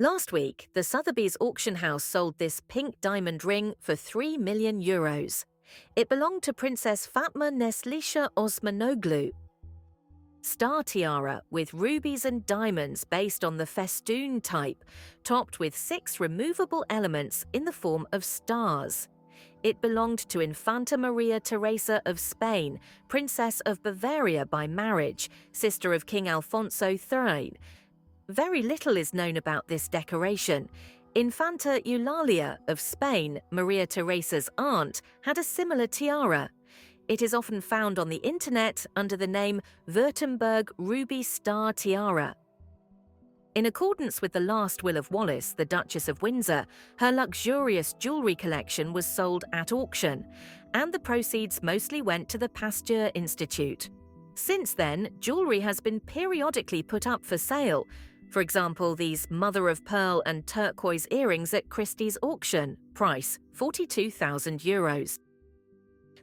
Last week, the Sotheby's auction house sold this pink diamond ring for €3 million. It belonged to Princess Fatma Neslisha Osmanoglu. Star tiara with rubies and diamonds based on the festoon type, topped with 6 removable elements in the form of stars. It belonged to Infanta Maria Teresa of Spain, Princess of Bavaria by marriage, sister of King Alfonso III. Very little is known about this decoration. Infanta Eulalia of Spain, Maria Teresa's aunt, had a similar tiara. It is often found on the internet under the name Württemberg Ruby Star Tiara. In accordance with the last will of Wallis, the Duchess of Windsor, her luxurious jewelry collection was sold at auction, and the proceeds mostly went to the Pasteur Institute. Since then, jewelry has been periodically put up for sale. For example, these mother-of-pearl and turquoise earrings at Christie's auction, price €42,000.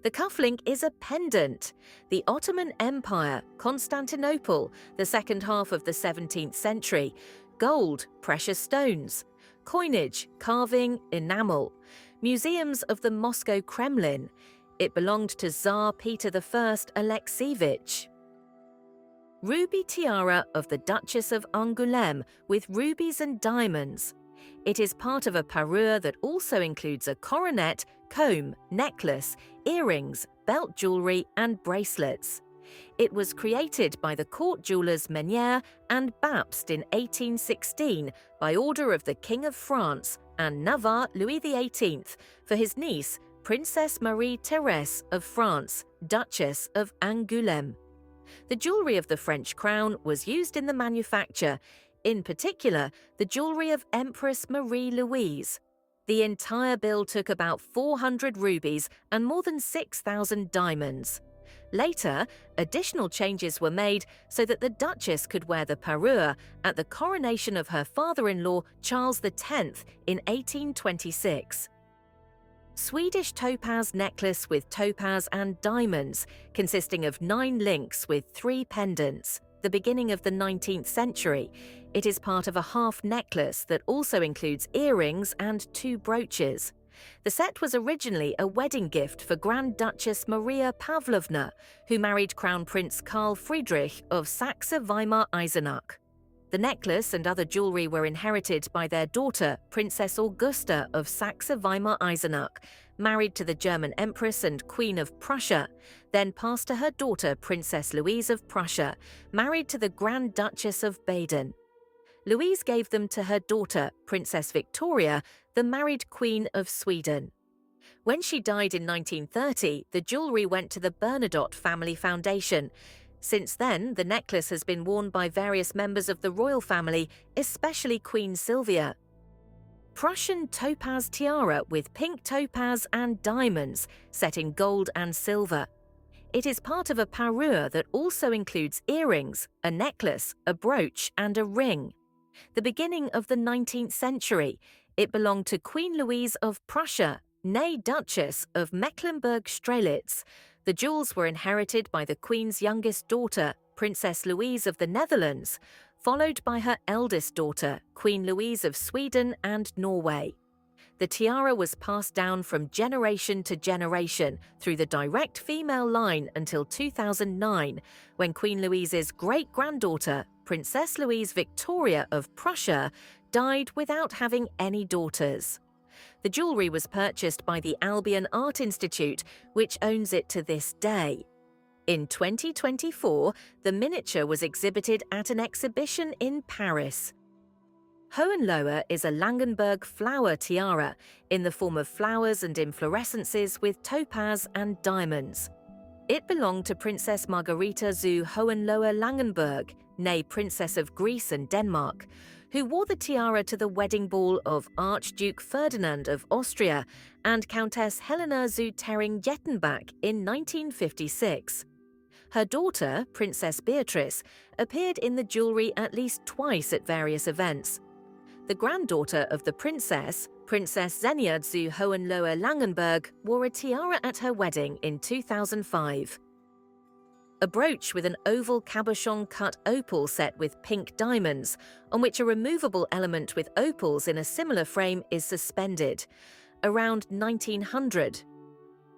The cufflink is a pendant. The Ottoman Empire, Constantinople, the second half of the 17th century, gold, precious stones, coinage, carving, enamel, museums of the Moscow Kremlin. It belonged to Tsar Peter I Alexievich. Ruby tiara of the Duchess of Angoulême with rubies and diamonds. It is part of a parure that also includes a coronet, comb, necklace, earrings, belt jewelry, and bracelets. It was created by the court jewelers Menier and Bapst in 1816 by order of the King of France and Navarre Louis XVIII for his niece, Princess Marie Thérèse of France, Duchess of Angoulême. The jewelry of the French crown was used in the manufacture, in particular, the jewelry of Empress Marie Louise. The entire bill took about 400 rubies and more than 6,000 diamonds. Later, additional changes were made so that the Duchess could wear the parure at the coronation of her father-in-law Charles X in 1826. Swedish topaz necklace with topaz and diamonds, consisting of 9 links with 3 pendants. The beginning of the 19th century. It is part of a half necklace that also includes earrings and 2 brooches. The set was originally a wedding gift for Grand Duchess Maria Pavlovna, who married Crown Prince Karl Friedrich of Saxe-Weimar-Eisenach. The necklace and other jewelry were inherited by their daughter, Princess Augusta of Saxe-Weimar-Eisenach, married to the German Empress and Queen of Prussia, then passed to her daughter, Princess Louise of Prussia, married to the Grand Duchess of Baden. Louise gave them to her daughter, Princess Victoria, the married Queen of Sweden. When she died in 1930, the jewelry went to the Bernadotte Family Foundation. Since then, the necklace has been worn by various members of the royal family, especially Queen Sylvia. Prussian topaz tiara with pink topaz and diamonds, set in gold and silver. It is part of a parure that also includes earrings, a necklace, a brooch, and a ring. The beginning of the 19th century, it belonged to Queen Louise of Prussia, née Duchess of Mecklenburg-Strelitz. The jewels were inherited by the Queen's youngest daughter, Princess Louise of the Netherlands, followed by her eldest daughter, Queen Louise of Sweden and Norway. The tiara was passed down from generation to generation through the direct female line until 2009, when Queen Louise's great-granddaughter, Princess Louise Victoria of Prussia, died without having any daughters. The jewelry was purchased by the Albion Art Institute, which owns it to this day. In 2024, the miniature was exhibited at an exhibition in Paris. Hohenlohe is a Langenberg flower tiara in the form of flowers and inflorescences with topaz and diamonds. It belonged to Princess Margarita zu Hohenlohe-Langenburg, née Princess of Greece and Denmark, who wore the tiara to the wedding ball of Archduke Ferdinand of Austria and Countess Helena zu Thering-Jettenbach in 1956. Her daughter, Princess Beatrice, appeared in the jewelry at least twice at various events. The granddaughter of the princess, Princess Xenia zu Hohenlohe-Langenburg, wore a tiara at her wedding in 2005. A brooch with an oval cabochon-cut opal set with pink diamonds, on which a removable element with opals in a similar frame is suspended. Around 1900.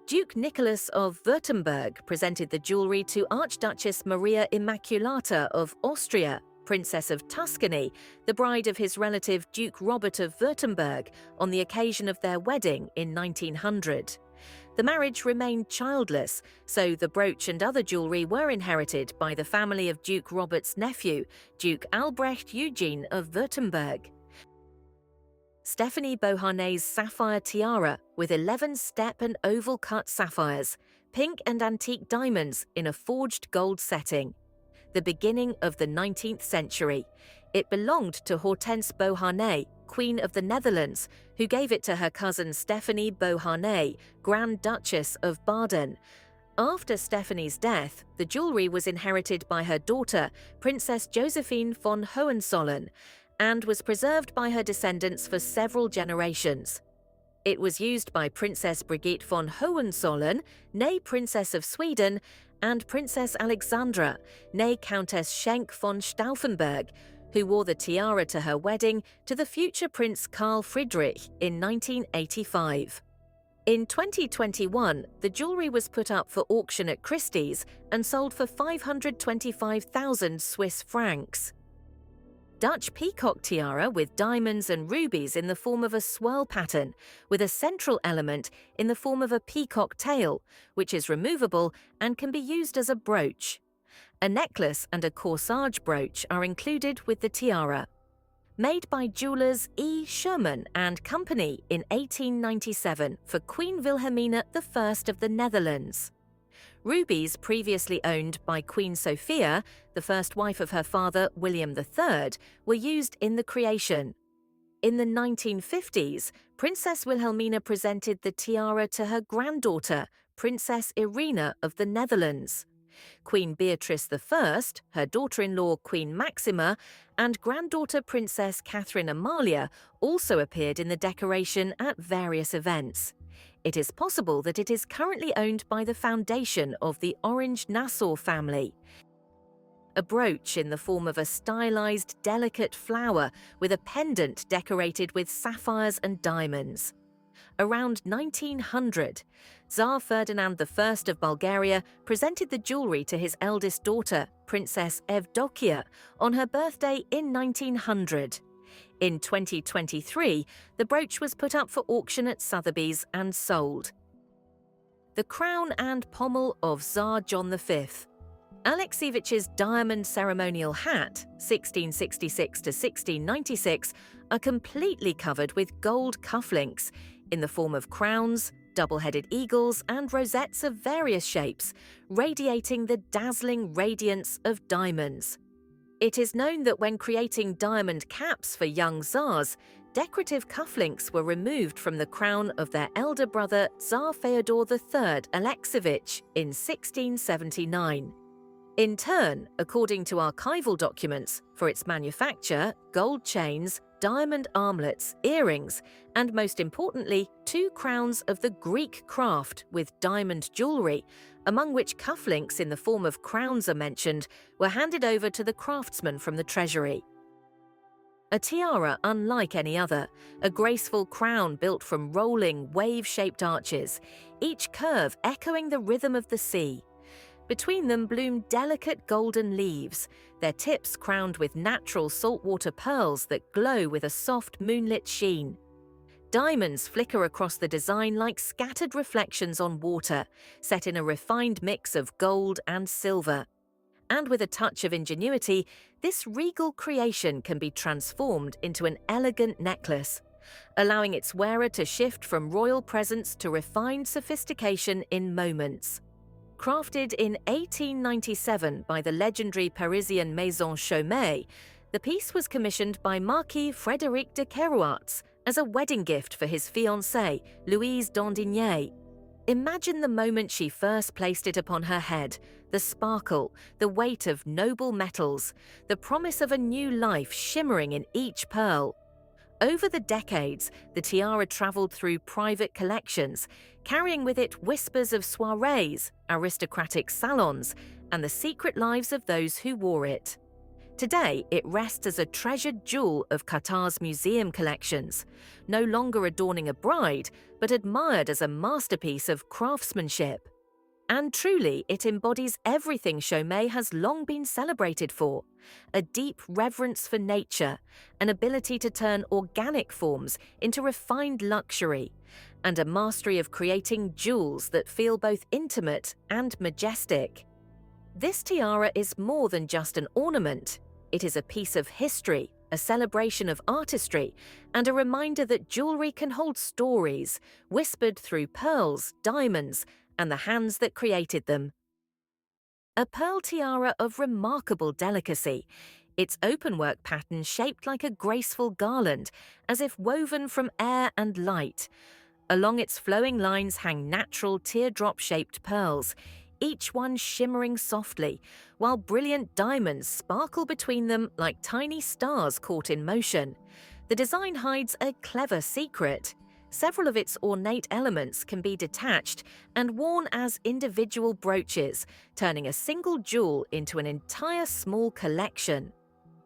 Duke Nicholas of Württemberg presented the jewelry to Archduchess Maria Immaculata of Austria, Princess of Tuscany, the bride of his relative Duke Robert of Württemberg, on the occasion of their wedding in 1900. The marriage remained childless, so the brooch and other jewelry were inherited by the family of Duke Robert's nephew, Duke Albrecht Eugene of Württemberg. Stephanie Beauharnais' sapphire tiara with 11 step and oval cut sapphires, pink and antique diamonds in a forged gold setting. The beginning of the 19th century. It belonged to Hortense Beauharnais, Queen of the Netherlands, who gave it to her cousin Stephanie Beauharnais, Grand Duchess of Baden. After Stephanie's death, the jewelry was inherited by her daughter, Princess Josephine von Hohenzollern, and was preserved by her descendants for several generations. It was used by Princess Brigitte von Hohenzollern, née Princess of Sweden, and Princess Alexandra, née Countess Schenk von Stauffenberg, who wore the tiara to her wedding to the future Prince Karl Friedrich in 1985. In 2021, the jewelry was put up for auction at Christie's and sold for 525,000 Swiss francs. Dutch peacock tiara with diamonds and rubies in the form of a swirl pattern, with a central element in the form of a peacock tail, which is removable and can be used as a brooch. A necklace and a corsage brooch are included with the tiara. Made by jewelers E. Schumann and Company in 1897 for Queen Wilhelmina I of the Netherlands. Rubies previously owned by Queen Sophia, the first wife of her father William III, were used in the creation. In the 1950s, Princess Wilhelmina presented the tiara to her granddaughter, Princess Irina of the Netherlands. Queen Beatrice I, her daughter-in-law Queen Maxima, and granddaughter Princess Catherine Amalia also appeared in the decoration at various events. It is possible that it is currently owned by the foundation of the Orange-Nassau family. A brooch in the form of a stylized, delicate flower with a pendant decorated with sapphires and diamonds. Around 1900, Tsar Ferdinand I of Bulgaria presented the jewelry to his eldest daughter, Princess Evdokia, on her birthday in 1900. In 2023, the brooch was put up for auction at Sotheby's and sold. The crown and pommel of Tsar John V. Alekseevich's diamond ceremonial hat, 1666 to 1696, are completely covered with gold cufflinks in the form of crowns, double-headed eagles, and rosettes of various shapes, radiating the dazzling radiance of diamonds. It is known that when creating diamond caps for young Tsars, decorative cufflinks were removed from the crown of their elder brother Tsar Fyodor III Aleksevich in 1679. In turn, according to archival documents, for its manufacture, gold chains, diamond armlets, earrings, and most importantly, 2 crowns of the Greek craft with diamond jewelry, among which cufflinks in the form of crowns are mentioned, were handed over to the craftsmen from the treasury. A tiara unlike any other, a graceful crown built from rolling, wave-shaped arches, each curve echoing the rhythm of the sea. Between them bloom delicate golden leaves, their tips crowned with natural saltwater pearls that glow with a soft moonlit sheen. Diamonds flicker across the design like scattered reflections on water, set in a refined mix of gold and silver. And with a touch of ingenuity, this regal creation can be transformed into an elegant necklace, allowing its wearer to shift from royal presence to refined sophistication in moments. Crafted in 1897 by the legendary Parisian Maison Chaumet, the piece was commissioned by Marquis Frédéric de Kerouac as a wedding gift for his fiancée, Louise d'Andigné. Imagine the moment she first placed it upon her head, the sparkle, the weight of noble metals, the promise of a new life shimmering in each pearl. Over the decades, the tiara traveled through private collections, carrying with it whispers of soirees, aristocratic salons, and the secret lives of those who wore it. Today, it rests as a treasured jewel of Qatar's museum collections, no longer adorning a bride, but admired as a masterpiece of craftsmanship. And truly, it embodies everything Chaumet has long been celebrated for: a deep reverence for nature, an ability to turn organic forms into refined luxury, and a mastery of creating jewels that feel both intimate and majestic. This tiara is more than just an ornament. It is a piece of history, a celebration of artistry, and a reminder that jewelry can hold stories, whispered through pearls, diamonds, and the hands that created them. A pearl tiara of remarkable delicacy, its openwork pattern shaped like a graceful garland, as if woven from air and light. Along its flowing lines hang natural teardrop-shaped pearls, each one shimmering softly, while brilliant diamonds sparkle between them like tiny stars caught in motion. The design hides a clever secret. Several of its ornate elements can be detached and worn as individual brooches, turning a single jewel into an entire small collection.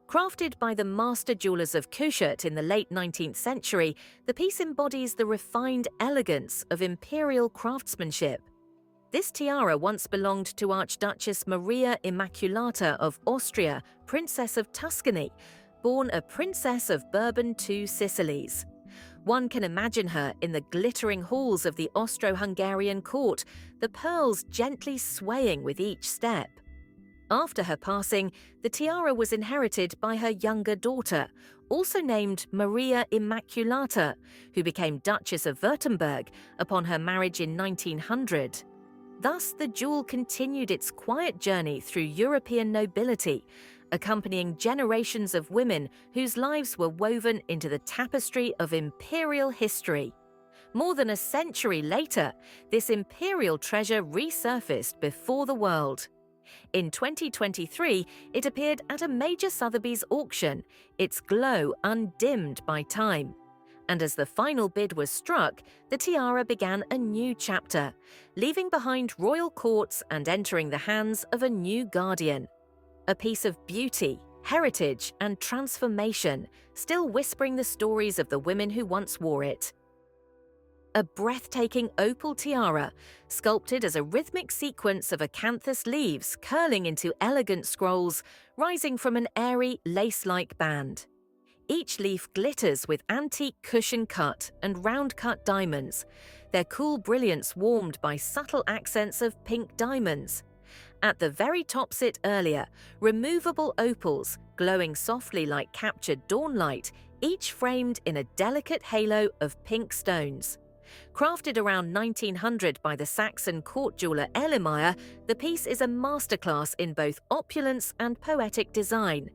Crafted by the master jewelers of Kushut in the late 19th century, the piece embodies the refined elegance of imperial craftsmanship. This tiara once belonged to Archduchess Maria Immaculata of Austria, Princess of Tuscany, born a Princess of Bourbon II Sicilies. One can imagine her in the glittering halls of the Austro-Hungarian court, the pearls gently swaying with each step. After her passing, the tiara was inherited by her younger daughter, also named Maria Immaculata, who became Duchess of Württemberg upon her marriage in 1900. Thus, the jewel continued its quiet journey through European nobility, accompanying generations of women whose lives were woven into the tapestry of imperial history. More than a century later, this imperial treasure resurfaced before the world. In 2023, it appeared at a major Sotheby's auction, its glow undimmed by time. And as the final bid was struck, the tiara began a new chapter, leaving behind royal courts and entering the hands of a new guardian. A piece of beauty, heritage, and transformation, still whispering the stories of the women who once wore it. A breathtaking opal tiara, sculpted as a rhythmic sequence of acanthus leaves curling into elegant scrolls, rising from an airy, lace-like band. Each leaf glitters with antique cushion-cut and round-cut diamonds, their cool brilliance warmed by subtle accents of pink diamonds. At the very top sit earlier, removable opals, glowing softly like captured dawnlight, each framed in a delicate halo of pink stones. Crafted around 1900 by the Saxon court jeweler Erlenmeyer, the piece is a masterclass in both opulence and poetic design.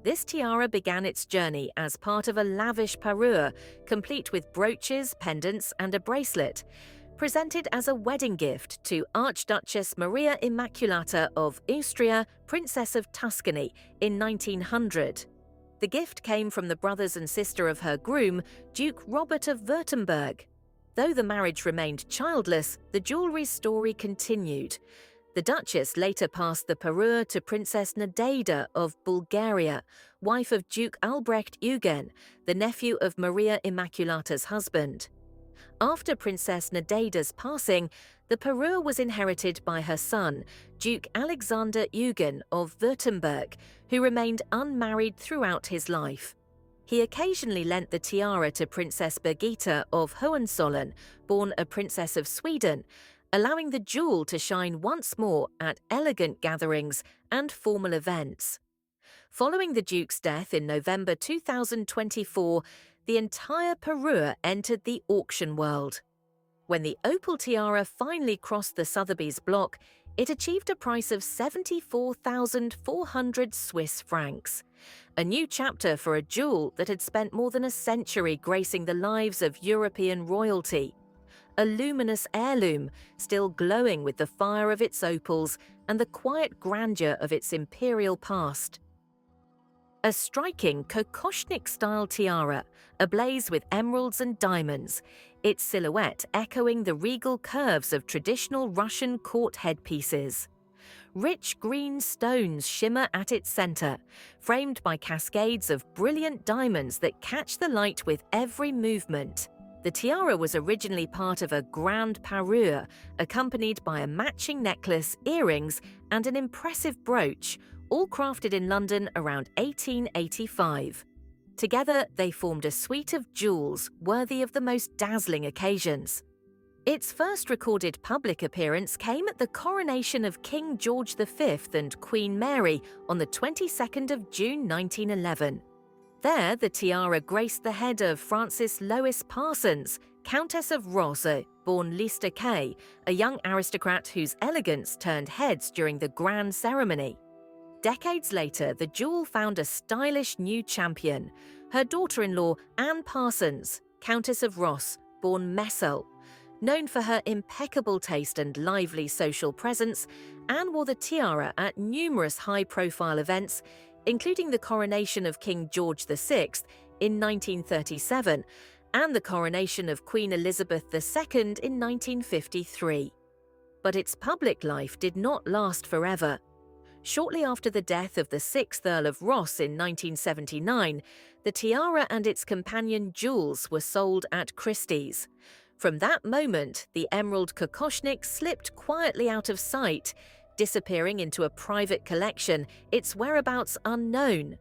This tiara began its journey as part of a lavish parure, complete with brooches, pendants, and a bracelet, presented as a wedding gift to Archduchess Maria Immaculata of Austria, Princess of Tuscany, in 1900. The gift came from the brothers and sister of her groom, Duke Robert of Württemberg. Though the marriage remained childless, the jewellery's story continued. The Duchess later passed the parure to Princess Nadejda of Bulgaria, wife of Duke Albrecht Eugen, the nephew of Maria Immaculata's husband. After Princess Nadejda's passing, the parure was inherited by her son, Duke Alexander Eugen of Württemberg, who remained unmarried throughout his life. He occasionally lent the tiara to Princess Birgitta of Hohenzollern, born a Princess of Sweden, allowing the jewel to shine once more at elegant gatherings and formal events. Following the Duke's death in November 2024, the entire parure entered the auction world. When the opal tiara finally crossed the Sotheby's block, it achieved a price of 74,400 Swiss francs. A new chapter for a jewel that had spent more than a century gracing the lives of European royalty. A luminous heirloom, still glowing with the fire of its opals and the quiet grandeur of its imperial past. A striking Kokoshnik-style tiara, ablaze with emeralds and diamonds, its silhouette echoing the regal curves of traditional Russian court headpieces. Rich green stones shimmer at its center, framed by cascades of brilliant diamonds that catch the light with every movement. The tiara was originally part of a grand parure, accompanied by a matching necklace, earrings, and an impressive brooch, all crafted in London around 1885. Together, they formed a suite of jewels worthy of the most dazzling occasions. Its first recorded public appearance came at the coronation of King George V and Queen Mary on the 22nd of June 1911. There, the tiara graced the head of Frances Lois Parsons, Countess of Rosse, born Lister Kay, a young aristocrat whose elegance turned heads during the grand ceremony. Decades later, the jewel found a stylish new champion, her daughter-in-law Anne Parsons, Countess of Rosse, born Messel. Known for her impeccable taste and lively social presence, Anne wore the tiara at numerous high-profile events, including the coronation of King George VI in 1937 and the coronation of Queen Elizabeth II in 1953. But its public life did not last forever. Shortly after the death of the 6th Earl of Rosse in 1979, the tiara and its companion jewels were sold at Christie's. From that moment, the emerald Kokoshnik slipped quietly out of sight, disappearing into a private collection, its whereabouts unknown.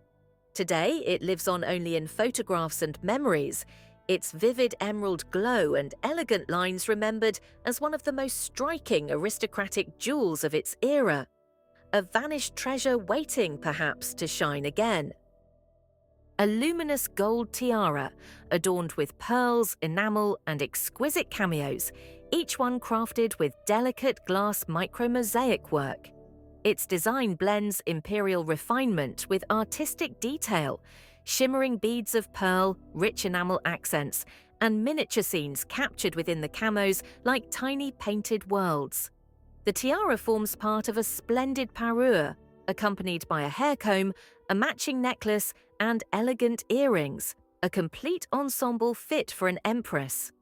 Today, it lives on only in photographs and memories, its vivid emerald glow and elegant lines remembered as one of the most striking aristocratic jewels of its era. A vanished treasure waiting, perhaps, to shine again. A luminous gold tiara, adorned with pearls, enamel, and exquisite cameos, each one crafted with delicate glass micro-mosaic work. Its design blends imperial refinement with artistic detail, shimmering beads of pearl, rich enamel accents, and miniature scenes captured within the camos like tiny painted worlds. The tiara forms part of a splendid parure, accompanied by a hair comb, a matching necklace, and elegant earrings, a complete ensemble fit for an empress.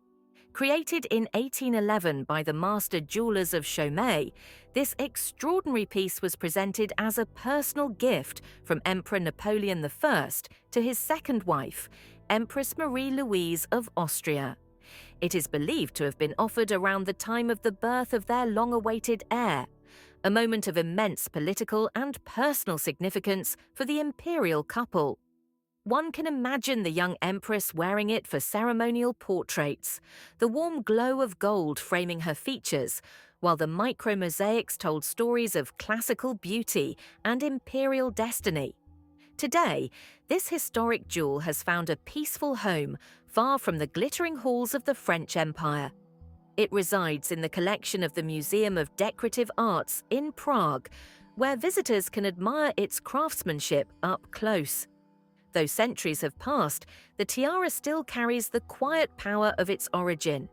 Created in 1811 by the master jewelers of Chaumet, this extraordinary piece was presented as a personal gift from Emperor Napoleon I to his second wife, Empress Marie-Louise of Austria. It is believed to have been offered around the time of the birth of their long-awaited heir, a moment of immense political and personal significance for the imperial couple. One can imagine the young empress wearing it for ceremonial portraits, the warm glow of gold framing her features, while the micro-mosaics told stories of classical beauty and imperial destiny. Today, this historic jewel has found a peaceful home far from the glittering halls of the French Empire. It resides in the collection of the Museum of Decorative Arts in Prague, where visitors can admire its craftsmanship up close. Though centuries have passed, the tiara still carries the quiet power of its origin,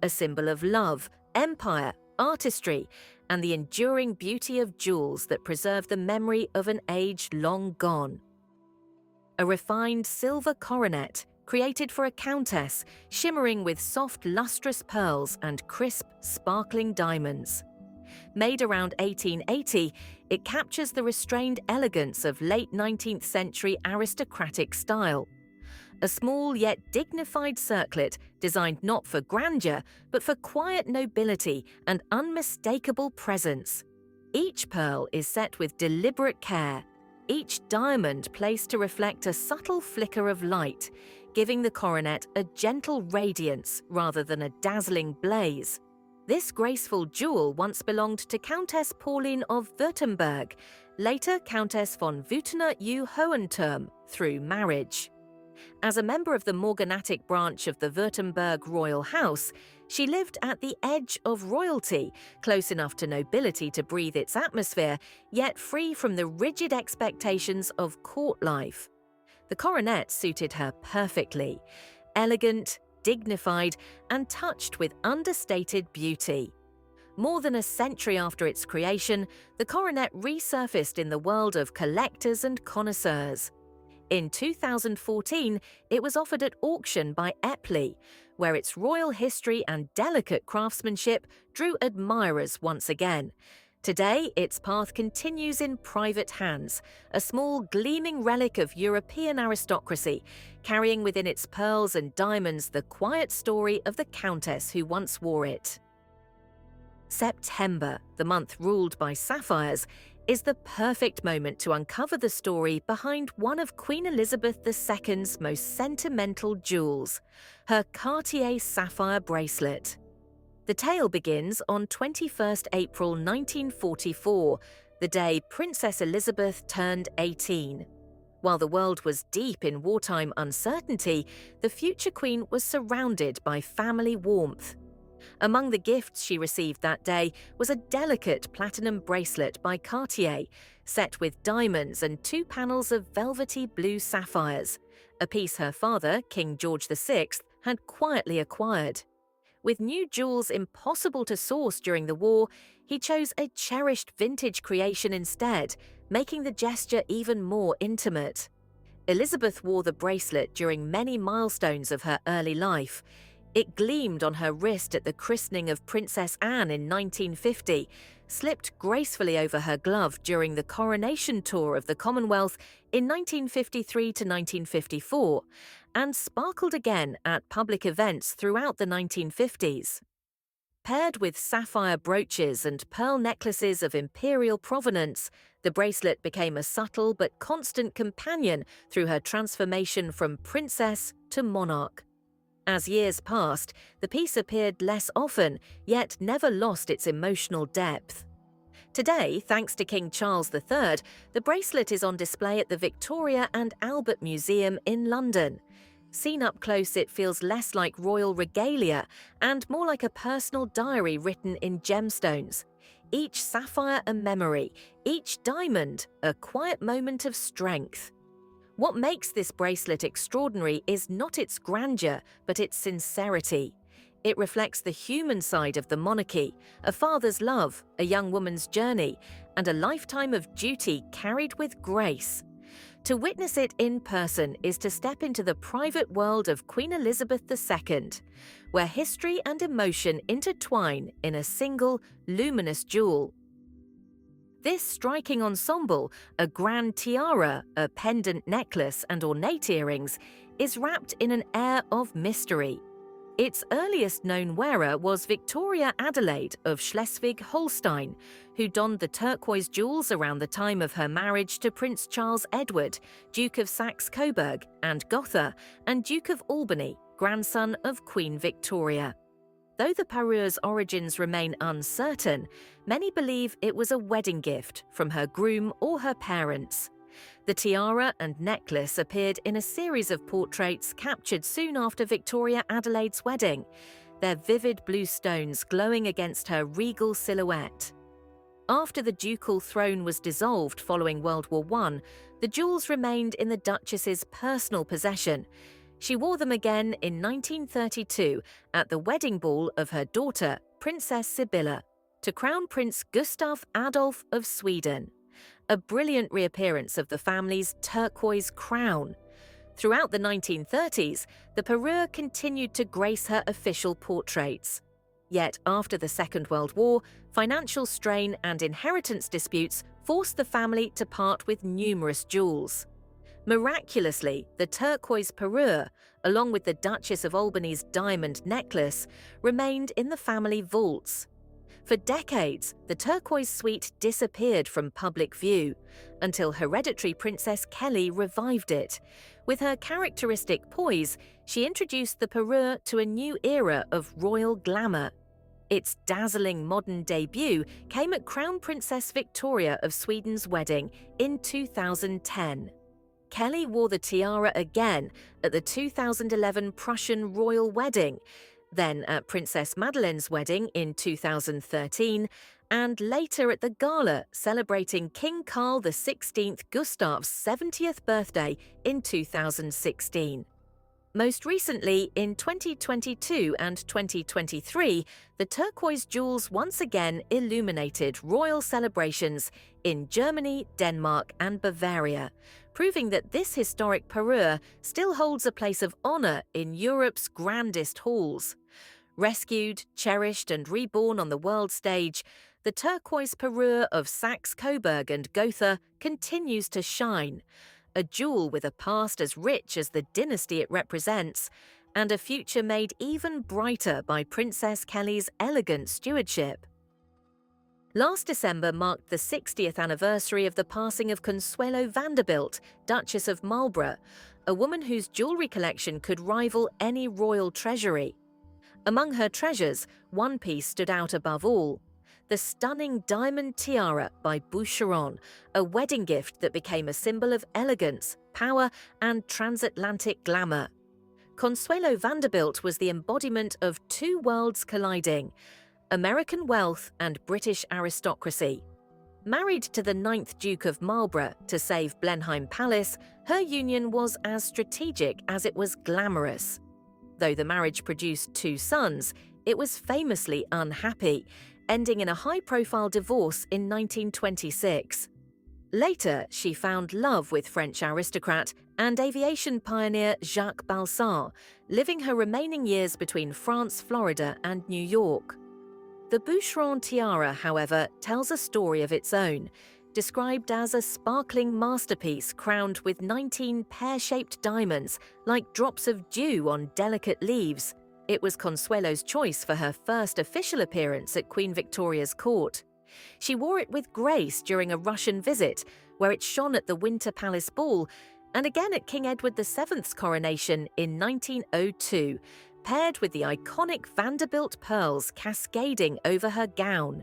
a symbol of love, empire, artistry, and the enduring beauty of jewels that preserve the memory of an age long gone. A refined silver coronet, created for a countess, shimmering with soft, lustrous pearls and crisp, sparkling diamonds. Made around 1880, it captures the restrained elegance of late 19th century aristocratic style. A small yet dignified circlet designed not for grandeur, but for quiet nobility and unmistakable presence. Each pearl is set with deliberate care, each diamond placed to reflect a subtle flicker of light, giving the coronet a gentle radiance rather than a dazzling blaze. This graceful jewel once belonged to Countess Pauline of Württemberg, later Countess von Wüttener-Hohenturm, through marriage. As a member of the morganatic branch of the Württemberg royal house, she lived at the edge of royalty, close enough to nobility to breathe its atmosphere, yet free from the rigid expectations of court life. The coronet suited her perfectly, elegant, dignified, and touched with understated beauty. More than a century after its creation, the coronet resurfaced in the world of collectors and connoisseurs. In 2014, it was offered at auction by Epley, where its royal history and delicate craftsmanship drew admirers once again. Today, its path continues in private hands, a small gleaming relic of European aristocracy, carrying within its pearls and diamonds the quiet story of the countess who once wore it. September, the month ruled by sapphires, is the perfect moment to uncover the story behind one of Queen Elizabeth II's most sentimental jewels, her Cartier sapphire bracelet. The tale begins on 21st April 1944, the day Princess Elizabeth turned 18. While the world was deep in wartime uncertainty, the future queen was surrounded by family warmth. Among the gifts she received that day was a delicate platinum bracelet by Cartier, set with diamonds and 2 panels of velvety blue sapphires, a piece her father, King George VI, had quietly acquired. With new jewels impossible to source during the war, he chose a cherished vintage creation instead, making the gesture even more intimate. Elizabeth wore the bracelet during many milestones of her early life. It gleamed on her wrist at the christening of Princess Anne in 1950, slipped gracefully over her glove during the coronation tour of the Commonwealth in 1953 to 1954, and sparkled again at public events throughout the 1950s. Paired with sapphire brooches and pearl necklaces of imperial provenance, the bracelet became a subtle but constant companion through her transformation from princess to monarch. As years passed, the piece appeared less often, yet never lost its emotional depth. Today, thanks to King Charles III, the bracelet is on display at the Victoria and Albert Museum in London. Seen up close, it feels less like royal regalia and more like a personal diary written in gemstones. Each sapphire a memory, each diamond a quiet moment of strength. What makes this bracelet extraordinary is not its grandeur, but its sincerity. It reflects the human side of the monarchy, a father's love, a young woman's journey, and a lifetime of duty carried with grace. To witness it in person is to step into the private world of Queen Elizabeth II, where history and emotion intertwine in a single, luminous jewel. This striking ensemble, a grand tiara, a pendant necklace, and ornate earrings, is wrapped in an air of mystery. Its earliest known wearer was Victoria Adelaide of Schleswig-Holstein, who donned the turquoise jewels around the time of her marriage to Prince Charles Edward, Duke of Saxe-Coburg and Gotha, and Duke of Albany, grandson of Queen Victoria. Though the parure's origins remain uncertain, many believe it was a wedding gift from her groom or her parents. The tiara and necklace appeared in a series of portraits captured soon after Victoria Adelaide's wedding, their vivid blue stones glowing against her regal silhouette. After the ducal throne was dissolved following World War I, the jewels remained in the Duchess's personal possession. She wore them again in 1932 at the wedding ball of her daughter, Princess Sibylla, to Crown Prince Gustav Adolf of Sweden, a brilliant reappearance of the family's turquoise crown. Throughout the 1930s, the parure continued to grace her official portraits. Yet after the Second World War, financial strain and inheritance disputes forced the family to part with numerous jewels. Miraculously, the turquoise parure, along with the Duchess of Albany's diamond necklace, remained in the family vaults. For decades, the turquoise suite disappeared from public view, until hereditary Princess Kelly revived it. With her characteristic poise, she introduced the parure to a new era of royal glamour. Its dazzling modern debut came at Crown Princess Victoria of Sweden's wedding in 2010. Kelly wore the tiara again at the 2011 Prussian royal wedding, then at Princess Madeleine's wedding in 2013, and later at the gala celebrating King Carl XVI Gustav's 70th birthday in 2016. Most recently, in 2022 and 2023, the turquoise jewels once again illuminated royal celebrations in Germany, Denmark, and Bavaria, proving that this historic parure still holds a place of honor in Europe's grandest halls. Rescued, cherished, and reborn on the world stage, the turquoise parure of Saxe-Coburg and Gotha continues to shine, a jewel with a past as rich as the dynasty it represents, and a future made even brighter by Princess Kelly's elegant stewardship. Last December marked the 60th anniversary of the passing of Consuelo Vanderbilt, Duchess of Marlborough, a woman whose jewelry collection could rival any royal treasury. Among her treasures, one piece stood out above all: the stunning diamond tiara by Boucheron, a wedding gift that became a symbol of elegance, power, and transatlantic glamour. Consuelo Vanderbilt was the embodiment of two worlds colliding: American wealth and British aristocracy. Married to the 9th Duke of Marlborough to save Blenheim Palace, her union was as strategic as it was glamorous. Though the marriage produced 2 sons, it was famously unhappy, ending in a high-profile divorce in 1926. Later, she found love with French aristocrat and aviation pioneer Jacques Balsan, living her remaining years between France, Florida, and New York. The Boucheron tiara, however, tells a story of its own, described as a sparkling masterpiece crowned with 19 pear-shaped diamonds like drops of dew on delicate leaves. It was Consuelo's choice for her first official appearance at Queen Victoria's court. She wore it with grace during a Russian visit, where it shone at the Winter Palace Ball, and again at King Edward VII's coronation in 1902, paired with the iconic Vanderbilt pearls cascading over her gown.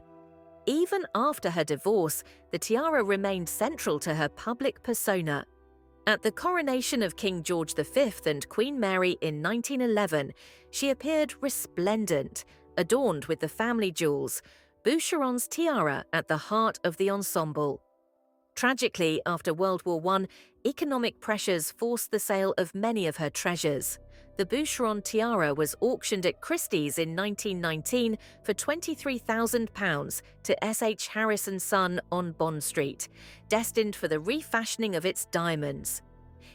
Even after her divorce, the tiara remained central to her public persona. At the coronation of King George V and Queen Mary in 1911, she appeared resplendent, adorned with the family jewels, Boucheron's tiara at the heart of the ensemble. Tragically, after World War I, economic pressures forced the sale of many of her treasures. The Boucheron tiara was auctioned at Christie's in 1919 for £23,000 to S.H. Harris & Son on Bond Street, destined for the refashioning of its diamonds.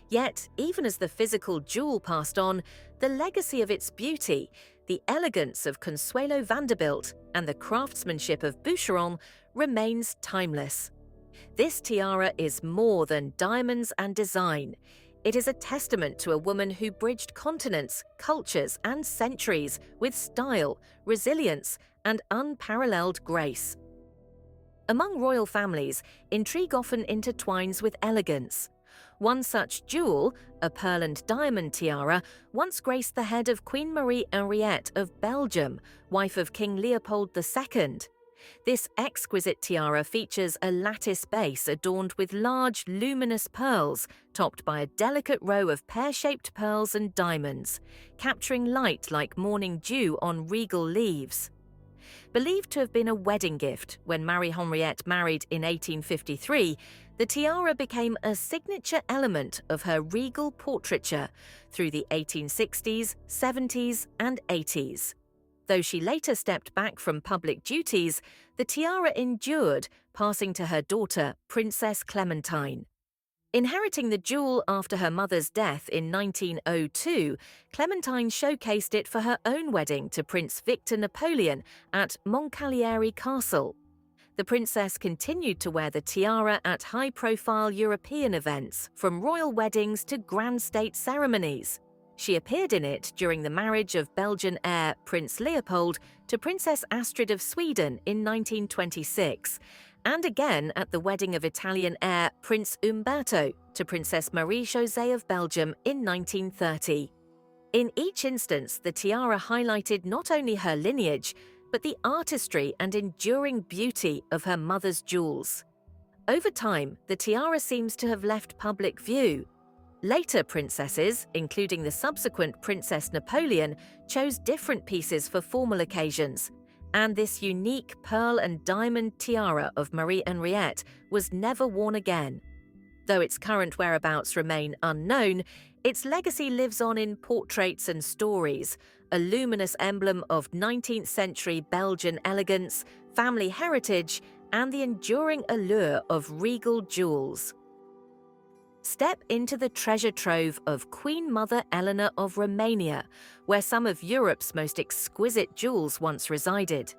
Yet, even as the physical jewel passed on, the legacy of its beauty, the elegance of Consuelo Vanderbilt, and the craftsmanship of Boucheron remains timeless. This tiara is more than diamonds and design. It is a testament to a woman who bridged continents, cultures, and centuries with style, resilience, and unparalleled grace. Among royal families, intrigue often intertwines with elegance. One such jewel, a pearl and diamond tiara, once graced the head of Queen Marie Henriette of Belgium, wife of King Leopold II. This exquisite tiara features a lattice base adorned with large, luminous pearls, topped by a delicate row of pear-shaped pearls and diamonds, capturing light like morning dew on regal leaves. Believed to have been a wedding gift when Marie Henriette married in 1853, the tiara became a signature element of her regal portraiture through the 1860s, 70s, and 80s. Though she later stepped back from public duties, the tiara endured, passing to her daughter, Princess Clementine. Inheriting the jewel after her mother's death in 1902, Clementine showcased it for her own wedding to Prince Victor Napoleon at Moncalieri Castle. The princess continued to wear the tiara at high-profile European events, from royal weddings to grand state ceremonies. She appeared in it during the marriage of Belgian heir Prince Leopold to Princess Astrid of Sweden in 1926, and again at the wedding of Italian heir Prince Umberto to Princess Marie-Josée of Belgium in 1930. In each instance, the tiara highlighted not only her lineage, but the artistry and enduring beauty of her mother's jewels. Over time, the tiara seems to have left public view. Later princesses, including the subsequent Princess Napoleon, chose different pieces for formal occasions, and this unique pearl and diamond tiara of Marie Henriette was never worn again. Though its current whereabouts remain unknown, its legacy lives on in portraits and stories, a luminous emblem of 19th century Belgian elegance, family heritage, and the enduring allure of regal jewels. Step into the treasure trove of Queen Mother Eleanor of Romania, where some of Europe's most exquisite jewels once resided.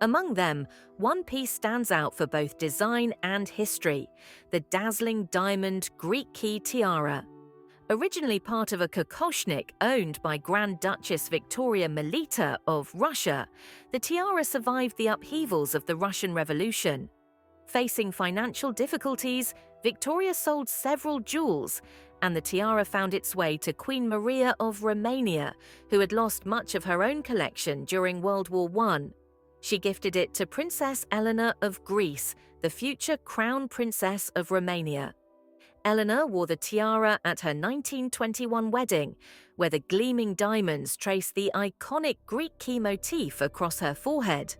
Among them, one piece stands out for both design and history: the dazzling diamond Greek key tiara. Originally part of a Kokoshnik owned by Grand Duchess Victoria Melita of Russia, the tiara survived the upheavals of the Russian Revolution. Facing financial difficulties, Victoria sold several jewels, and the tiara found its way to Queen Maria of Romania, who had lost much of her own collection during World War I. She gifted it to Princess Eleanor of Greece, the future Crown Princess of Romania. Eleanor wore the tiara at her 1921 wedding, where the gleaming diamonds traced the iconic Greek key motif across her forehead.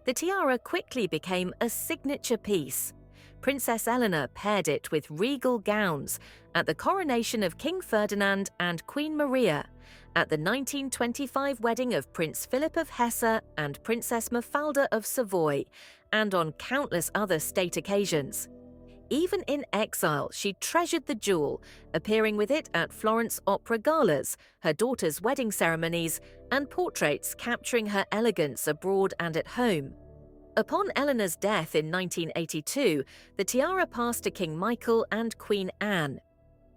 The tiara quickly became a signature piece. Princess Eleanor paired it with regal gowns at the coronation of King Ferdinand and Queen Maria, at the 1925 wedding of Prince Philip of Hesse and Princess Mafalda of Savoy, and on countless other state occasions. Even in exile, she treasured the jewel, appearing with it at Florence opera galas, her daughter's wedding ceremonies, and portraits capturing her elegance abroad and at home. Upon Eleanor's death in 1982, the tiara passed to King Michael and Queen Anne.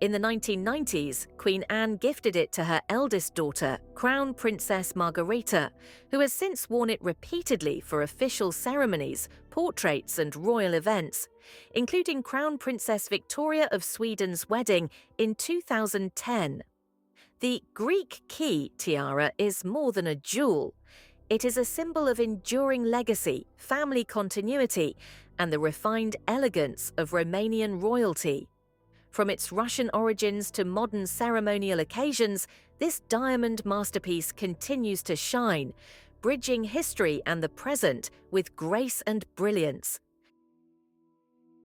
In the 1990s, Queen Anne gifted it to her eldest daughter, Crown Princess Margareta, who has since worn it repeatedly for official ceremonies, portraits, and royal events, including Crown Princess Victoria of Sweden's wedding in 2010. The Greek key tiara is more than a jewel. It is a symbol of enduring legacy, family continuity, and the refined elegance of Romanian royalty. From its Russian origins to modern ceremonial occasions, this diamond masterpiece continues to shine, bridging history and the present with grace and brilliance.